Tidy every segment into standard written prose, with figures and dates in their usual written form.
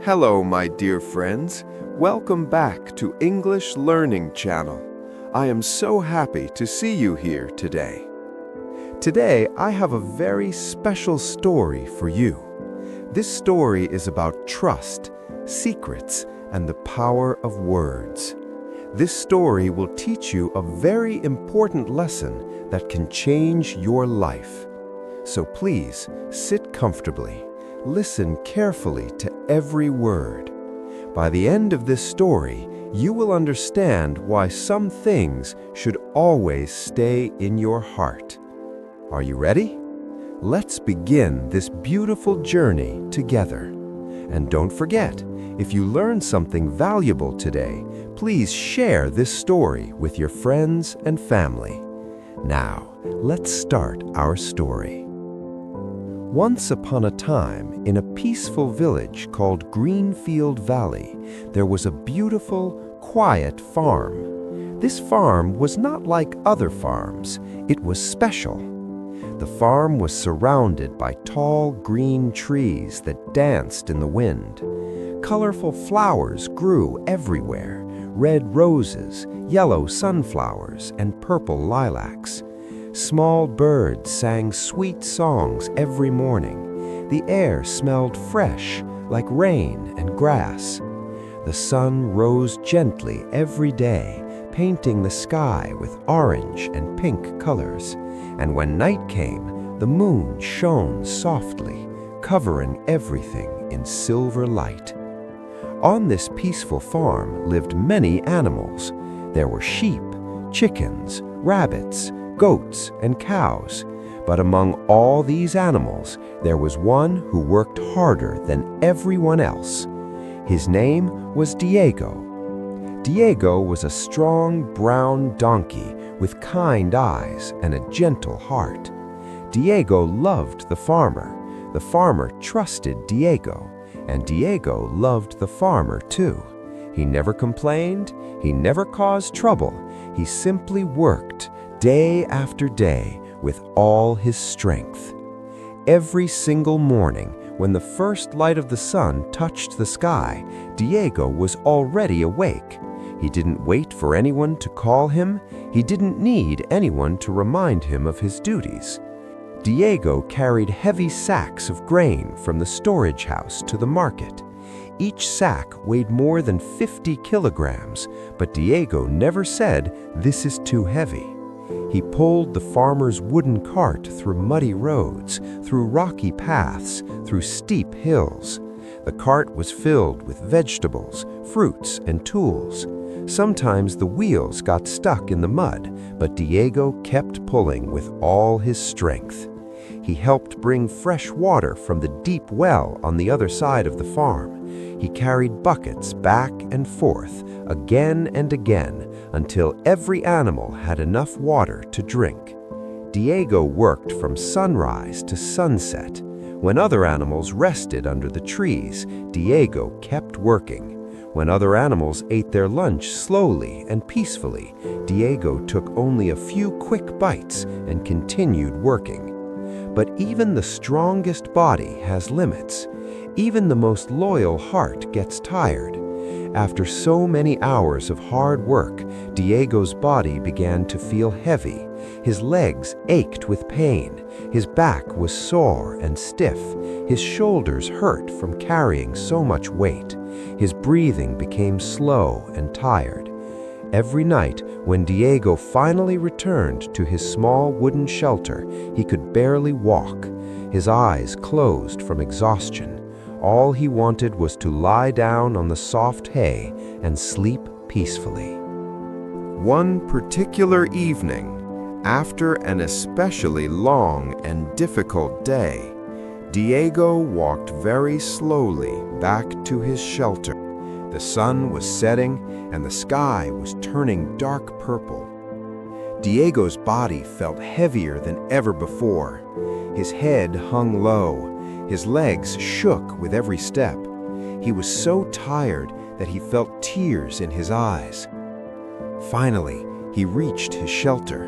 Hello, my dear friends. Welcome back to English Learning Channel. I am so happy to see you here today. Today, I have a very special story for you. This story is about trust, secrets, and the power of words. This story will teach you a very important lesson that can change your life. So please, sit comfortably. Listen carefully to every word. By the end of this story, you will understand why some things should always stay in your heart. Are you ready? Let's begin this beautiful journey together. And don't forget, if you learned something valuable today, please share this story with your friends and family. Now, let's start our story. Once upon a time, in a peaceful village called Greenfield Valley, there was a beautiful, quiet farm. This farm was not like other farms. It was special. The farm was surrounded by tall green trees that danced in the wind. Colorful flowers grew everywhere: red roses, yellow sunflowers, and purple lilacs. Small birds sang sweet songs every morning. The air smelled fresh, like rain and grass. The sun rose gently every day, painting the sky with orange and pink colors. And when night came, the moon shone softly, covering everything in silver light. On this peaceful farm lived many animals. There were sheep, chickens, rabbits, goats, and cows. But among all these animals, there was one who worked harder than everyone else. His name was Diego. Diego was a strong brown donkey with kind eyes and a gentle heart. Diego loved the farmer. The farmer trusted Diego, and Diego loved the farmer too. He never complained. He never caused trouble. He simply worked day after day with all his strength. Every single morning, when the first light of the sun touched the sky, Diego was already awake. He didn't wait for anyone to call him. He didn't need anyone to remind him of his duties. Diego carried heavy sacks of grain from the storage house to the market. Each sack weighed more than 50 kilograms, but Diego never said, "This is too heavy." He pulled the farmer's wooden cart through muddy roads, through rocky paths, through steep hills. The cart was filled with vegetables, fruits, and tools. Sometimes the wheels got stuck in the mud, but Diego kept pulling with all his strength. He helped bring fresh water from the deep well on the other side of the farm. He carried buckets back and forth, again and again, until every animal had enough water to drink. Diego worked from sunrise to sunset. When other animals rested under the trees, Diego kept working. When other animals ate their lunch slowly and peacefully, Diego took only a few quick bites and continued working. But even the strongest body has limits. Even the most loyal heart gets tired. After so many hours of hard work, Diego's body began to feel heavy. His legs ached with pain. His back was sore and stiff. His shoulders hurt from carrying so much weight. His breathing became slow and tired. Every night, when Diego finally returned to his small wooden shelter, he could barely walk. His eyes closed from exhaustion. All he wanted was to lie down on the soft hay and sleep peacefully. One particular evening, after an especially long and difficult day, Diego walked very slowly back to his shelter. The sun was setting and the sky was turning dark purple. Diego's body felt heavier than ever before. His head hung low. His legs shook with every step. He was so tired that he felt tears in his eyes. Finally, he reached his shelter.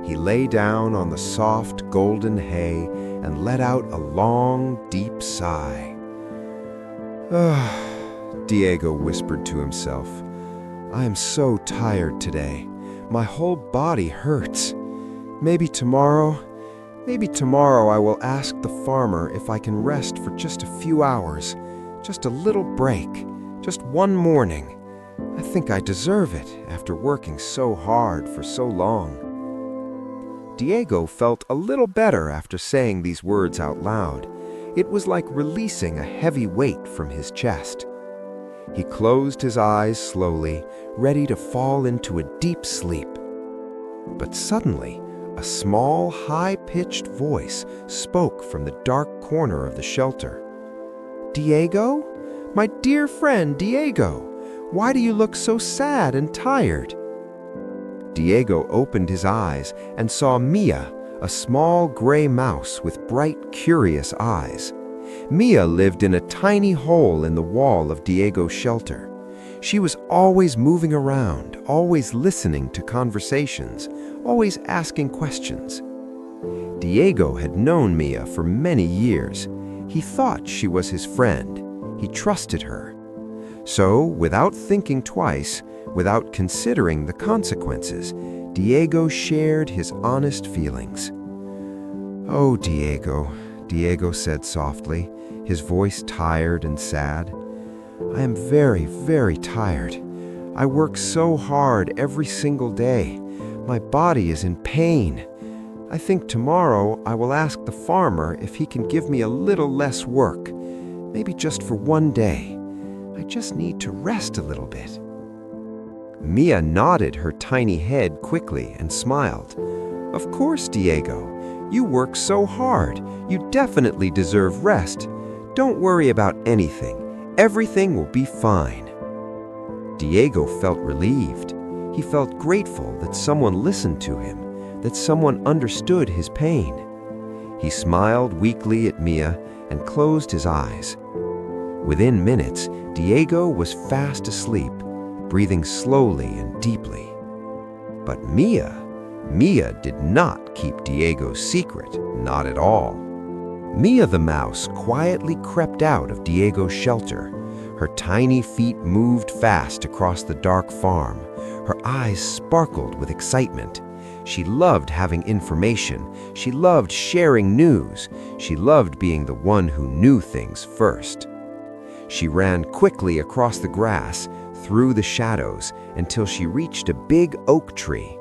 He lay down on the soft golden hay and let out a long, deep sigh. Diego whispered to himself. I am so tired today. My whole body hurts. Maybe tomorrow I will ask the farmer if I can rest for just a few hours, just a little break, just one morning. I think I deserve it after working so hard for so long. Diego felt a little better after saying these words out loud. It was like releasing a heavy weight from his chest. He closed his eyes slowly, ready to fall into a deep sleep. But suddenly, a small, high-pitched voice spoke from the dark corner of the shelter. Diego? My dear friend Diego, why do you look so sad and tired? Diego opened his eyes and saw Mia, a small gray mouse with bright, curious eyes. Mia lived in a tiny hole in the wall of Diego's shelter. She was always moving around, always listening to conversations, always asking questions. Diego had known Mia for many years. He thought she was his friend. He trusted her. So, without thinking twice, without considering the consequences, Diego shared his honest feelings. Oh, Diego said softly, his voice tired and sad. I am very, very tired. I work so hard every single day. My body is in pain. I think tomorrow I will ask the farmer if he can give me a little less work, maybe just for one day. I just need to rest a little bit. Mia nodded her tiny head quickly and smiled. Of course, Diego. You work so hard. You definitely deserve rest. Don't worry about anything. Everything will be fine. Diego felt relieved. He felt grateful that someone listened to him, that someone understood his pain. He smiled weakly at Mia and closed his eyes. Within minutes, Diego was fast asleep, breathing slowly and deeply. But Mia did not keep Diego's secret, not at all. Mia the mouse quietly crept out of Diego's shelter. Her tiny feet moved fast across the dark farm. Her eyes sparkled with excitement. She loved having information. She loved sharing news. She loved being the one who knew things first. She ran quickly across the grass, through the shadows, until she reached a big oak tree.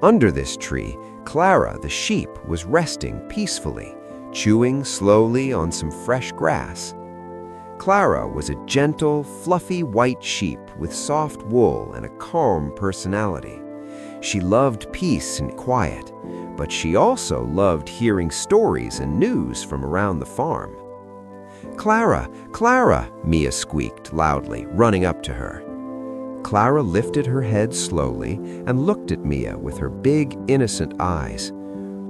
Under this tree, Clara the sheep was resting peacefully, chewing slowly on some fresh grass. Clara was a gentle, fluffy white sheep with soft wool and a calm personality. She loved peace and quiet, but she also loved hearing stories and news from around the farm. Clara, Clara, Mia squeaked loudly, running up to her. Clara lifted her head slowly and looked at Mia with her big, innocent eyes.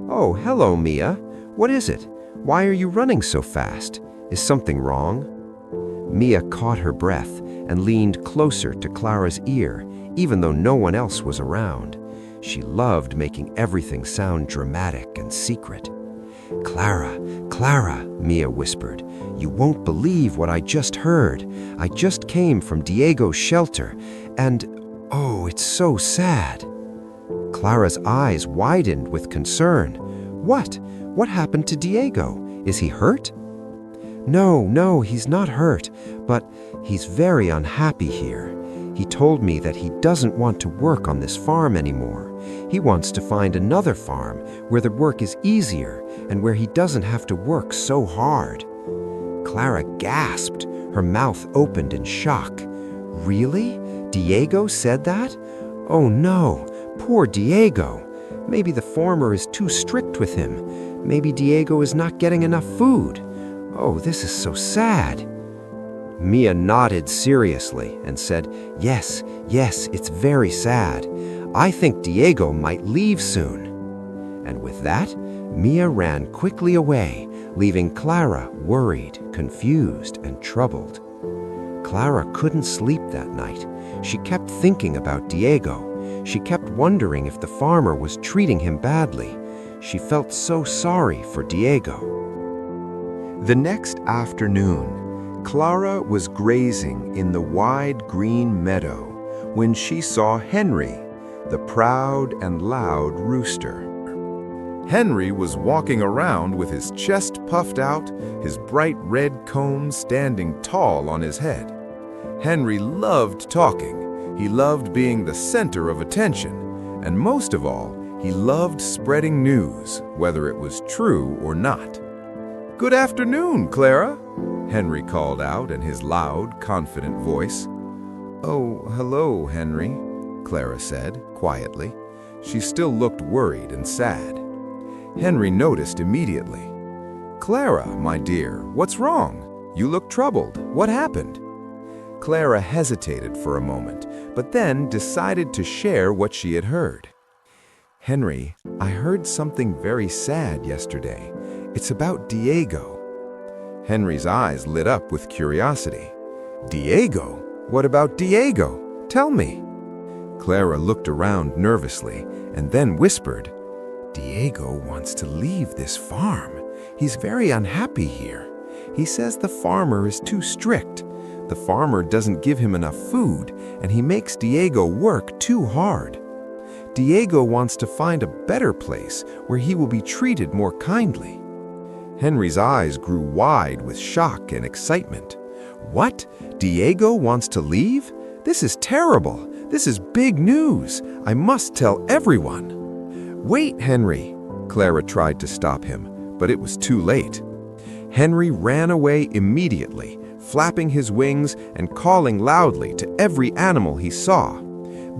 Oh, hello, Mia. What is it? Why are you running so fast? Is something wrong? Mia caught her breath and leaned closer to Clara's ear, even though no one else was around. She loved making everything sound dramatic and secret. Clara, Clara, Mia whispered, you won't believe what I just heard. I just came from Diego's shelter, and oh, it's so sad. Clara's eyes widened with concern. What? What happened to Diego? Is he hurt? No, he's not hurt, but he's very unhappy here. He told me that he doesn't want to work on this farm anymore. He wants to find another farm where the work is easier and where he doesn't have to work so hard. Clara gasped, her mouth opened in shock. Really? Diego said that? Oh no, poor Diego. Maybe the farmer is too strict with him. Maybe Diego is not getting enough food. Oh, this is so sad. Mia nodded seriously and said, Yes, it's very sad. I think Diego might leave soon. And with that, Mia ran quickly away, leaving Clara worried, confused, and troubled. Clara couldn't sleep that night. She kept thinking about Diego. She kept wondering if the farmer was treating him badly. She felt so sorry for Diego. The next afternoon, Clara was grazing in the wide green meadow when she saw Henry, the proud and loud rooster. Henry was walking around with his chest puffed out, his bright red comb standing tall on his head. Henry loved talking. He loved being the center of attention, and most of all, he loved spreading news, whether it was true or not. "Good afternoon, Clara," Henry called out in his loud, confident voice. "Oh, hello, Henry," Clara said quietly. She still looked worried and sad. Henry noticed immediately. "Clara, my dear, what's wrong? You look troubled. What happened?" Clara hesitated for a moment, but then decided to share what she had heard. "Henry, I heard something very sad yesterday. It's about Diego." Henry's eyes lit up with curiosity. "Diego? What about Diego? Tell me." Clara looked around nervously and then whispered, "Diego wants to leave this farm. He's very unhappy here. He says the farmer is too strict. The farmer doesn't give him enough food, and he makes Diego work too hard. Diego wants to find a better place where he will be treated more kindly." Henry's eyes grew wide with shock and excitement. "What? Diego wants to leave? This is terrible. This is big news. I must tell everyone." "Wait, Henry," Clara tried to stop him, but it was too late. Henry ran away immediately, flapping his wings and calling loudly to every animal he saw.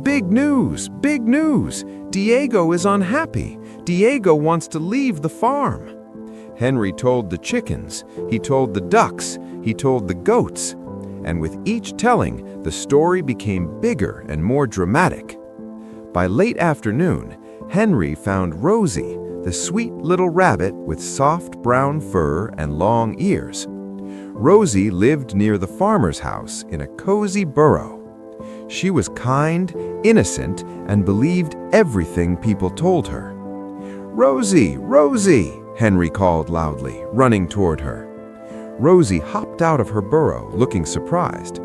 "Big news! Big news! Diego is unhappy. Diego wants to leave the farm." Henry told the chickens, he told the ducks, he told the goats, and with each telling, the story became bigger and more dramatic. By late afternoon, Henry found Rosie, the sweet little rabbit with soft brown fur and long ears. Rosie lived near the farmer's house in a cozy burrow. She was kind, innocent, and believed everything people told her. "Rosie, Rosie!" Henry called loudly, running toward her. Rosie hopped out of her burrow, looking surprised.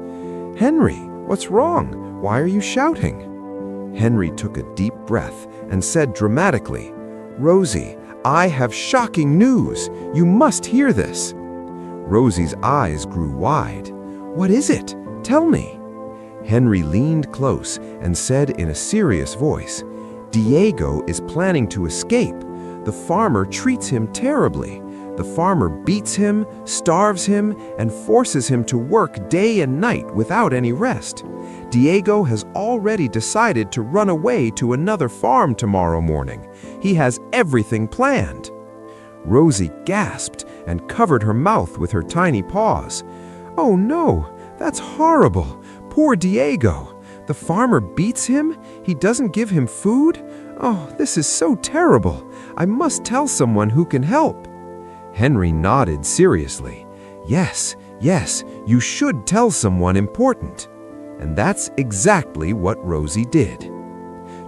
"Henry, what's wrong? Why are you shouting?" Henry took a deep breath and said dramatically, "Rosie, I have shocking news. You must hear this." Rosie's eyes grew wide. "What is it? Tell me." Henry leaned close and said in a serious voice, "Diego is planning to escape. The farmer treats him terribly. The farmer beats him, starves him, and forces him to work day and night without any rest. Diego has already decided to run away to another farm tomorrow morning. He has everything planned." Rosie gasped and covered her mouth with her tiny paws. "Oh no, that's horrible. Poor Diego. The farmer beats him? He doesn't give him food? Oh, this is so terrible. I must tell someone who can help." Henry nodded seriously. Yes, you should tell someone important." And that's exactly what Rosie did.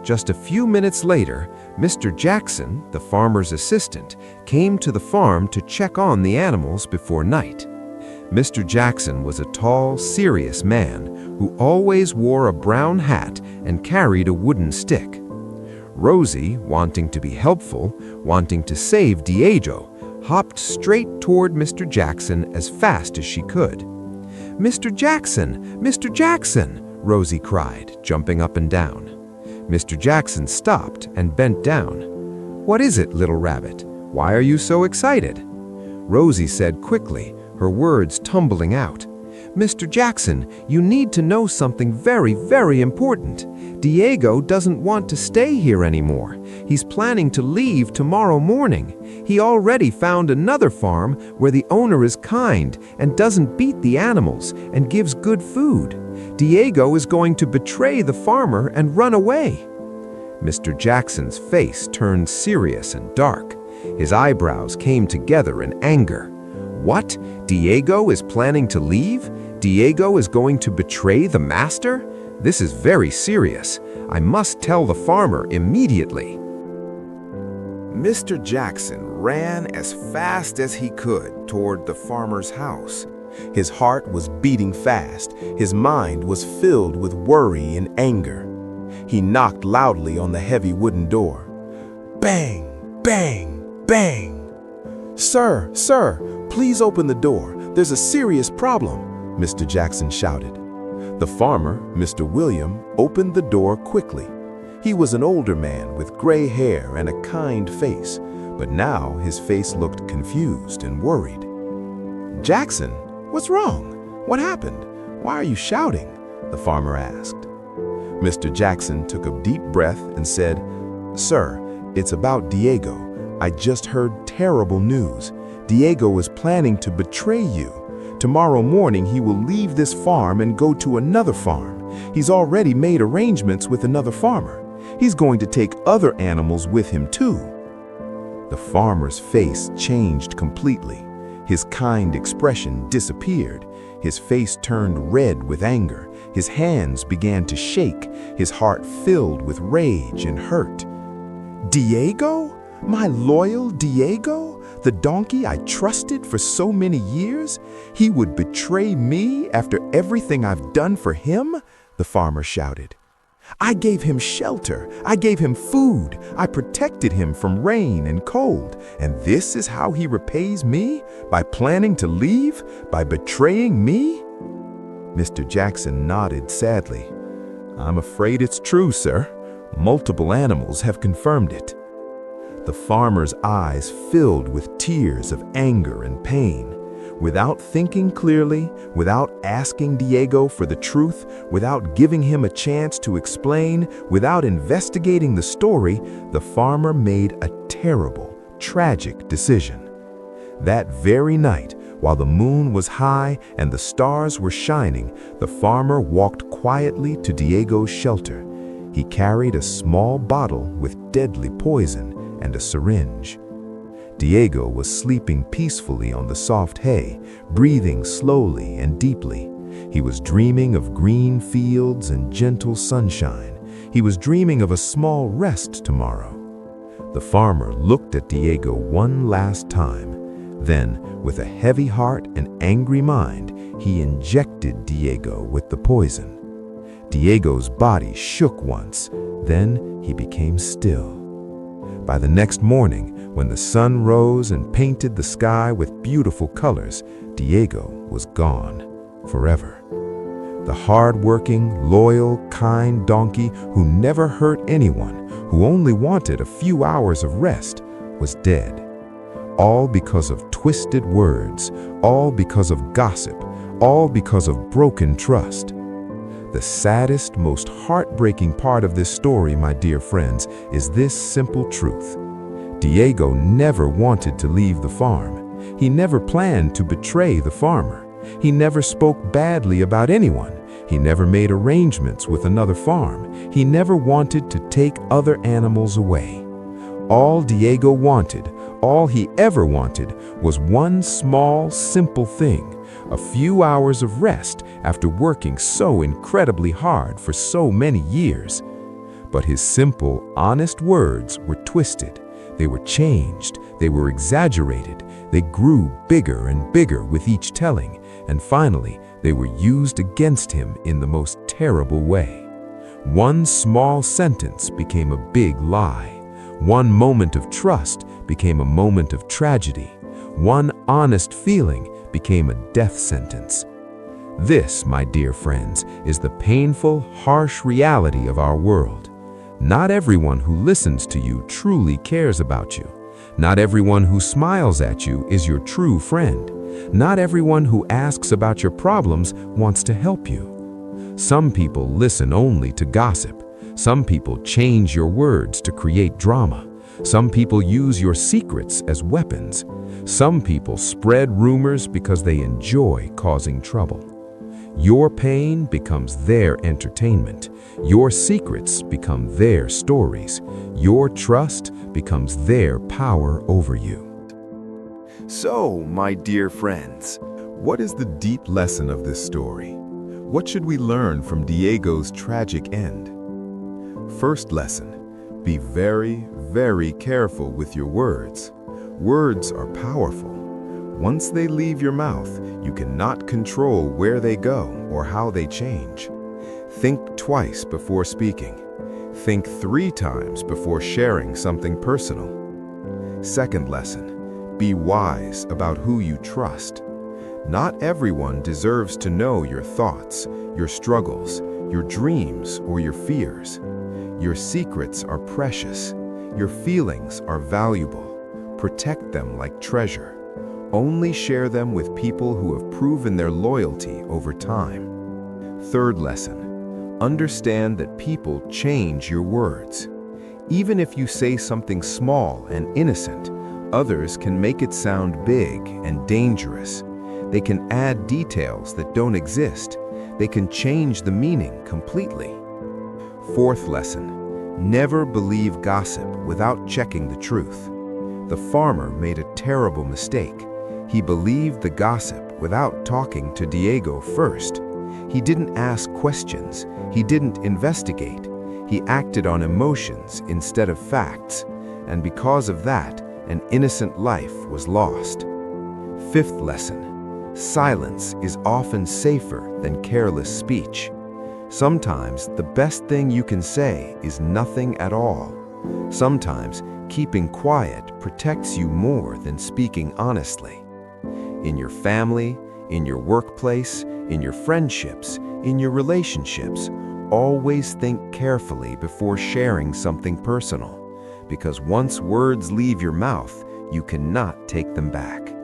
Just a few minutes later, Mr. Jackson, the farmer's assistant, came to the farm to check on the animals before night. Mr. Jackson was a tall, serious man who always wore a brown hat and carried a wooden stick. Rosie, wanting to be helpful, wanting to save Diego, hopped straight toward Mr. Jackson as fast as she could. "Mr. Jackson! Mr. Jackson!" Rosie cried, jumping up and down. Mr. Jackson stopped and bent down. "What is it, little rabbit? Why are you so excited?" Rosie said quickly, her words tumbling out. "Mr. Jackson, you need to know something very, very important. Diego doesn't want to stay here anymore. He's planning to leave tomorrow morning. He already found another farm where the owner is kind and doesn't beat the animals and gives good food. Diego is going to betray the farmer and run away." Mr. Jackson's face turned serious and dark. His eyebrows came together in anger. "What? Diego is planning to leave? Diego is going to betray the master? This is very serious. I must tell the farmer immediately." Mr. Jackson ran as fast as he could toward the farmer's house. His heart was beating fast. His mind was filled with worry and anger. He knocked loudly on the heavy wooden door. Bang, bang, bang. "Sir, sir, please open the door. There's a serious problem," Mr. Jackson shouted. The farmer, Mr. William, opened the door quickly. He was an older man with gray hair and a kind face, but now his face looked confused and worried. "Jackson, what's wrong? What happened? Why are you shouting?" the farmer asked. Mr. Jackson took a deep breath and said, "Sir, it's about Diego. I just heard terrible news. Diego is planning to betray you. Tomorrow morning he will leave this farm and go to another farm. He's already made arrangements with another farmer. He's going to take other animals with him too." The farmer's face changed completely. His kind expression disappeared. His face turned red with anger. His hands began to shake. His heart filled with rage and hurt. "Diego? My loyal Diego? The donkey I trusted for so many years? He would betray me after everything I've done for him?" the farmer shouted. "I gave him shelter. I gave him food. I protected him from rain and cold. And this is how he repays me? By planning to leave? By betraying me?" Mr. Jackson nodded sadly. "I'm afraid it's true, sir. Multiple animals have confirmed it." The farmer's eyes filled with tears of anger and pain. Without thinking clearly, without asking Diego for the truth, without giving him a chance to explain, without investigating the story, the farmer made a terrible, tragic decision. That very night, while the moon was high and the stars were shining, the farmer walked quietly to Diego's shelter. He carried a small bottle with deadly poison and a syringe. Diego was sleeping peacefully on the soft hay, breathing slowly and deeply. He was dreaming of green fields and gentle sunshine. He was dreaming of a small rest tomorrow. The farmer looked at Diego one last time. Then, with a heavy heart and angry mind, he injected Diego with the poison. Diego's body shook once, then he became still. By the next morning, when the sun rose and painted the sky with beautiful colors, Diego was gone forever. The hard-working, loyal, kind donkey who never hurt anyone, who only wanted a few hours of rest, was dead. All because of twisted words, all because of gossip, all because of broken trust. The saddest, most heartbreaking part of this story, my dear friends, is this simple truth. Diego never wanted to leave the farm. He never planned to betray the farmer. He never spoke badly about anyone. He never made arrangements with another farm. He never wanted to take other animals away. All Diego wanted, all he ever wanted, was one small, simple thing. A few hours of rest after working so incredibly hard for so many years. But his simple, honest words were twisted. They were changed. They were exaggerated. They grew bigger and bigger with each telling, and finally, they were used against him in the most terrible way. One small sentence became a big lie. One moment of trust became a moment of tragedy. One honest feeling became a death sentence. This, my dear friends, is the painful, harsh reality of our world. Not everyone who listens to you truly cares about you. Not everyone who smiles at you is your true friend. Not everyone who asks about your problems wants to help you. Some people listen only to gossip. Some people change your words to create drama. Some people use your secrets as weapons. Some people spread rumors because they enjoy causing trouble. Your pain becomes their entertainment. Your secrets become their stories. Your trust becomes their power over you. So, my dear friends, What is the deep lesson of this story? What should we learn from Diego's tragic end? First lesson, be very, very careful with your words. Words are powerful. Once they leave your mouth, you cannot control where they go or how they change. Think twice before speaking. Think 3 times before sharing something personal. Second lesson, be wise about who you trust. Not everyone deserves to know your thoughts, your struggles, your dreams, or your fears. Your secrets are precious. Your feelings are valuable. Protect them like treasure. Only share them with people who have proven their loyalty over time. Third lesson, understand that people change your words. Even if you say something small and innocent, others can make it sound big and dangerous. They can add details that don't exist. They can change the meaning completely. Fourth lesson, never believe gossip without checking the truth. The farmer made a terrible mistake. He believed the gossip without talking to Diego first. He didn't ask questions. He didn't investigate. He acted on emotions instead of facts, and because of that, an innocent life was lost. Fifth lesson, silence is often safer than careless speech. Sometimes the best thing you can say is nothing at all. Sometimes keeping quiet protects you more than speaking honestly. In your family, in your workplace, in your friendships, in your relationships, always think carefully before sharing something personal, because once words leave your mouth, you cannot take them back.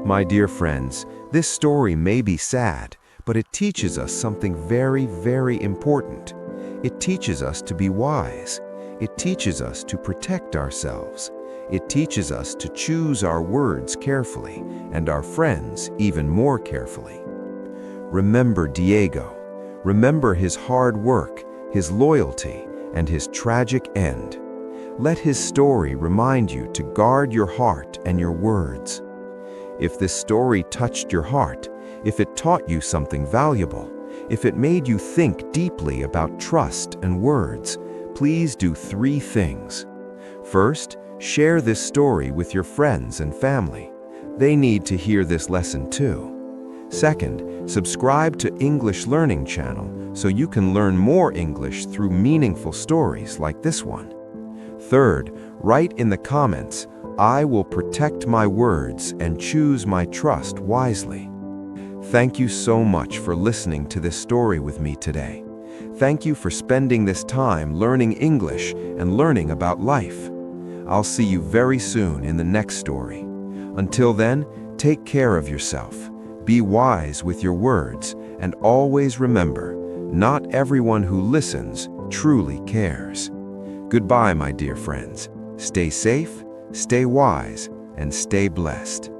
My dear friends, this story may be sad, but it teaches us something very, very important. It teaches us to be wise. It teaches us to protect ourselves. It teaches us to choose our words carefully and our friends even more carefully. Remember Diego. Remember his hard work, his loyalty, and his tragic end. Let his story remind you to guard your heart and your words. If this story touched your heart, if it taught you something valuable, if it made you think deeply about trust and words, please do 3 things. First, share this story with your friends and family. They need to hear this lesson too. Second, subscribe to English Learning Channel so you can learn more English through meaningful stories like this one. Third, write in the comments, "I will protect my words and choose my trust wisely." Thank you so much for listening to this story with me today. Thank you for spending this time learning English and learning about life. I'll see you very soon in the next story. Until then, take care of yourself. Be wise with your words, and always remember, not everyone who listens truly cares. Goodbye, my dear friends. Stay safe, stay wise, and stay blessed.